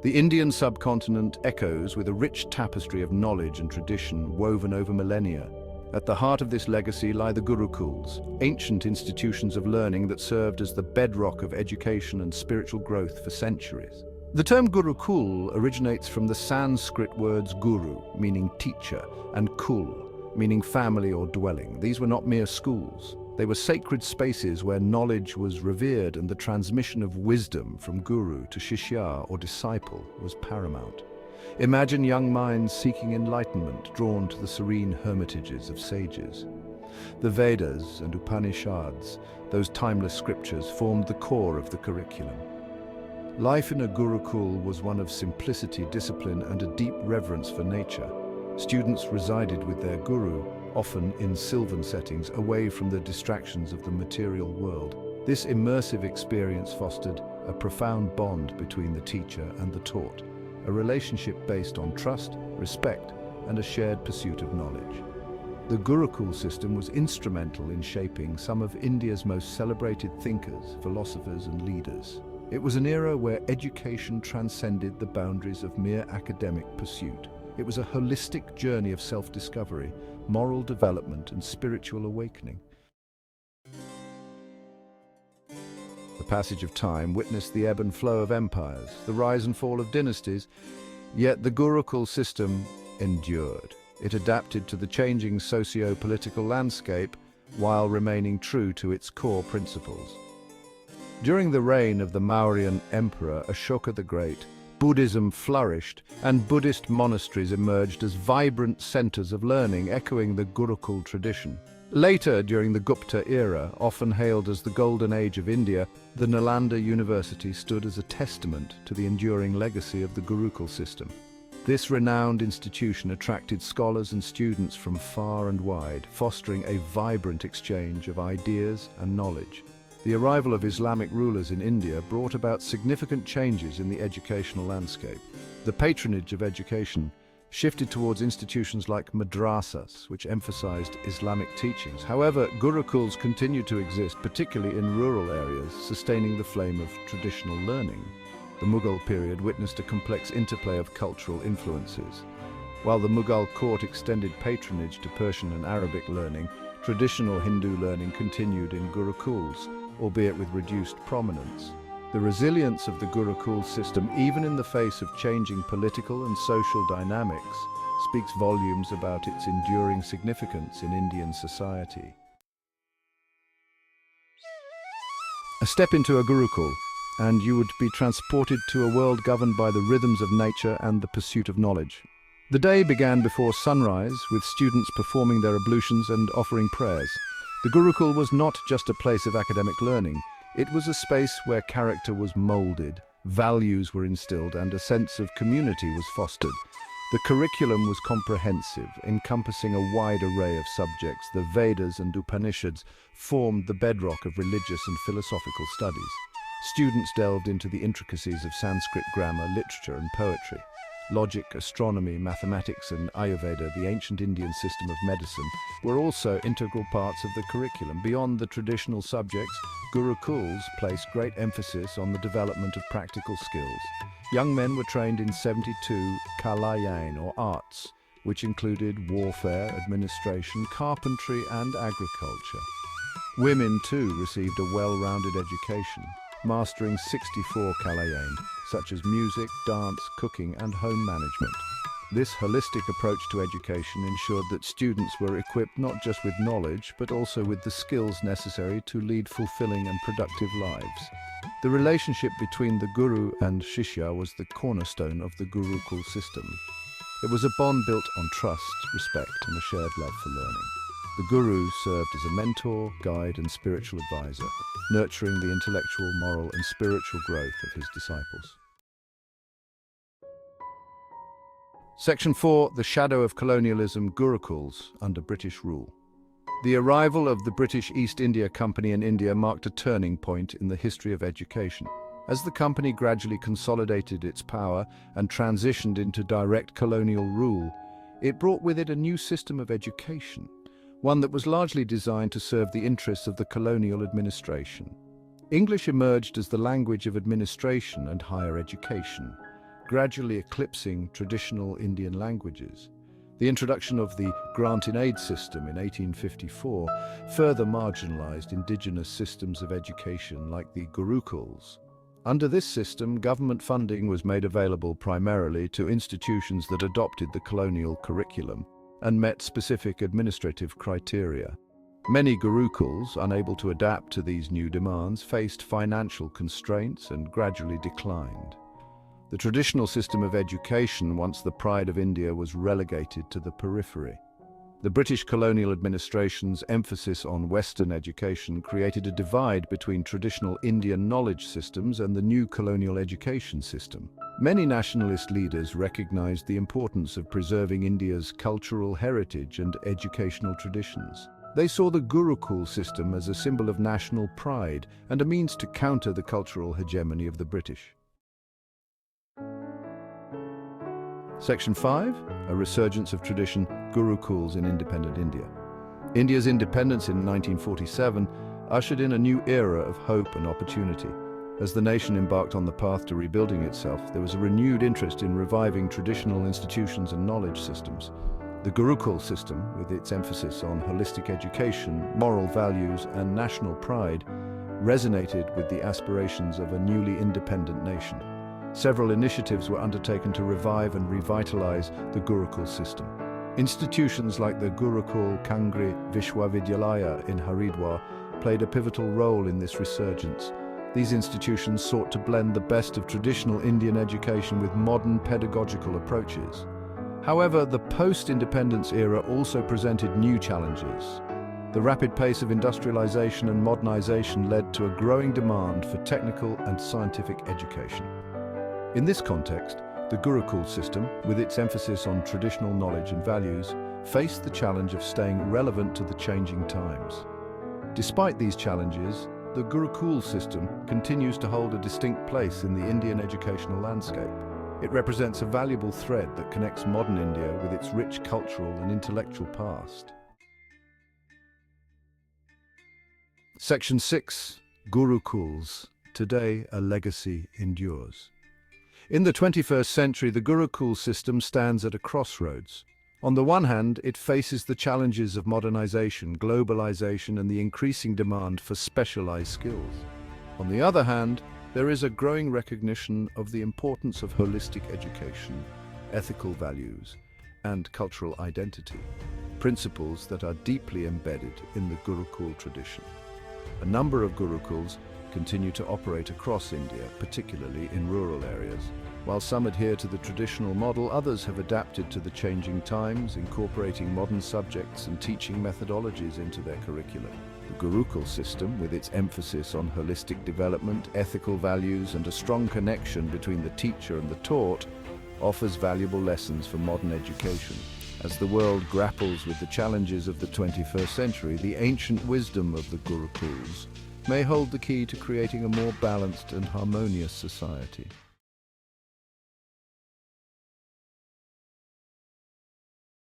The Indian subcontinent echoes with a rich tapestry of knowledge and tradition woven over millennia. At the heart of this legacy lie the Gurukuls, ancient institutions of learning that served as the bedrock of education and spiritual growth for centuries. The term Gurukul originates from the Sanskrit words guru, meaning teacher, and kul, meaning family or dwelling. These were not mere schools. They were sacred spaces where knowledge was revered and the transmission of wisdom from guru to shishya or disciple was paramount. Imagine young minds seeking enlightenment, drawn to the serene hermitages of sages. The Vedas and Upanishads, those timeless scriptures, formed the core of the curriculum. Life in a Gurukul was one of simplicity, discipline, and a deep reverence for nature. Students resided with their guru, often in sylvan settings, away from the distractions of the material world. This immersive experience fostered a profound bond between the teacher and the taught, a relationship based on trust, respect, and a shared pursuit of knowledge. The Gurukul system was instrumental in shaping some of India's most celebrated thinkers, philosophers, and leaders. It was an era where education transcended the boundaries of mere academic pursuit. It was a holistic journey of self-discovery, moral development, and spiritual awakening. The passage of time witnessed the ebb and flow of empires, the rise and fall of dynasties, yet the Gurukul system endured. It adapted to the changing socio-political landscape while remaining true to its core principles. During the reign of the Mauryan Emperor Ashoka the Great, Buddhism flourished, and Buddhist monasteries emerged as vibrant centers of learning, echoing the Gurukul tradition. Later, during the Gupta era, often hailed as the Golden Age of India, the Nalanda University stood as a testament to the enduring legacy of the Gurukul system. This renowned institution attracted scholars and students from far and wide, fostering a vibrant exchange of ideas and knowledge. The arrival of Islamic rulers in India brought about significant changes in the educational landscape. The patronage of education shifted towards institutions like madrasas, which emphasized Islamic teachings. However, Gurukuls continued to exist, particularly in rural areas, sustaining the flame of traditional learning. The Mughal period witnessed a complex interplay of cultural influences. While the Mughal court extended patronage to Persian and Arabic learning, traditional Hindu learning continued in Gurukuls, albeit with reduced prominence. The resilience of the Gurukul system, even in the face of changing political and social dynamics, speaks volumes about its enduring significance in Indian society. A step into a Gurukul, and you would be transported to a world governed by the rhythms of nature and the pursuit of knowledge. The day began before sunrise, with students performing their ablutions and offering prayers. The Gurukul was not just a place of academic learning. It was a space where character was molded, values were instilled, and a sense of community was fostered. The curriculum was comprehensive, encompassing a wide array of subjects. The Vedas and Upanishads formed the bedrock of religious and philosophical studies. Students delved into the intricacies of Sanskrit grammar, literature, and poetry. Logic, astronomy, mathematics, and Ayurveda, the ancient Indian system of medicine, were also integral parts of the curriculum. Beyond the traditional subjects, Gurukuls placed great emphasis on the development of practical skills. Young men were trained in 72 kalayan, or arts, which included warfare, administration, carpentry, and agriculture. Women, too, received a well-rounded education, mastering 64 kalayan, such as music, dance, cooking, and home management. This holistic approach to education ensured that students were equipped not just with knowledge, but also with the skills necessary to lead fulfilling and productive lives. The relationship between the guru and shishya was the cornerstone of the Gurukul system. It was a bond built on trust, respect, and a shared love for learning. The guru served as a mentor, guide, and spiritual advisor, nurturing the intellectual, moral, and spiritual growth of his disciples. Section 4. The Shadow of Colonialism, Gurukuls under British Rule. The arrival of the British East India Company in India marked a turning point in the history of education. As the company gradually consolidated its power and transitioned into direct colonial rule, it brought with it a new system of education, one that was largely designed to serve the interests of the colonial administration. English emerged as the language of administration and higher education, gradually eclipsing traditional Indian languages. The introduction of the grant-in-aid system in 1854 further marginalized indigenous systems of education like the Gurukuls. Under this system, government funding was made available primarily to institutions that adopted the colonial curriculum and met specific administrative criteria. Many Gurukuls, unable to adapt to these new demands, faced financial constraints and gradually declined. The traditional system of education, once the pride of India, was relegated to the periphery. The British colonial administration's emphasis on Western education created a divide between traditional Indian knowledge systems and the new colonial education system. Many nationalist leaders recognized the importance of preserving India's cultural heritage and educational traditions. They saw the Gurukul system as a symbol of national pride and a means to counter the cultural hegemony of the British. Section 5. A resurgence of tradition, Gurukuls in independent India. India's independence in 1947 ushered in a new era of hope and opportunity. As the nation embarked on the path to rebuilding itself, there was a renewed interest in reviving traditional institutions and knowledge systems. The Gurukul system, with its emphasis on holistic education, moral values, and national pride, resonated with the aspirations of a newly independent nation. Several initiatives were undertaken to revive and revitalize the Gurukul system. Institutions like the Gurukul Kangri Vishwavidyalaya in Haridwar played a pivotal role in this resurgence. These institutions sought to blend the best of traditional Indian education with modern pedagogical approaches. However, the post-independence era also presented new challenges. The rapid pace of industrialization and modernization led to a growing demand for technical and scientific education. In this context, the Gurukul system, with its emphasis on traditional knowledge and values, faced the challenge of staying relevant to the changing times. Despite these challenges, the Gurukul system continues to hold a distinct place in the Indian educational landscape. It represents a valuable thread that connects modern India with its rich cultural and intellectual past. Section 6. Gurukuls. Today, a legacy endures. In the 21st century, the Gurukul system stands at a crossroads. On the one hand, it faces the challenges of modernization, globalization, and the increasing demand for specialized skills. On the other hand, there is a growing recognition of the importance of holistic education, ethical values, and cultural identity, principles that are deeply embedded in the Gurukul tradition. A number of Gurukuls continue to operate across India, particularly in rural areas. While some adhere to the traditional model, others have adapted to the changing times, incorporating modern subjects and teaching methodologies into their curriculum. The Gurukul system, with its emphasis on holistic development, ethical values, and a strong connection between the teacher and the taught, offers valuable lessons for modern education. As the world grapples with the challenges of the 21st century, the ancient wisdom of the Gurukuls may hold the key to creating a more balanced and harmonious society.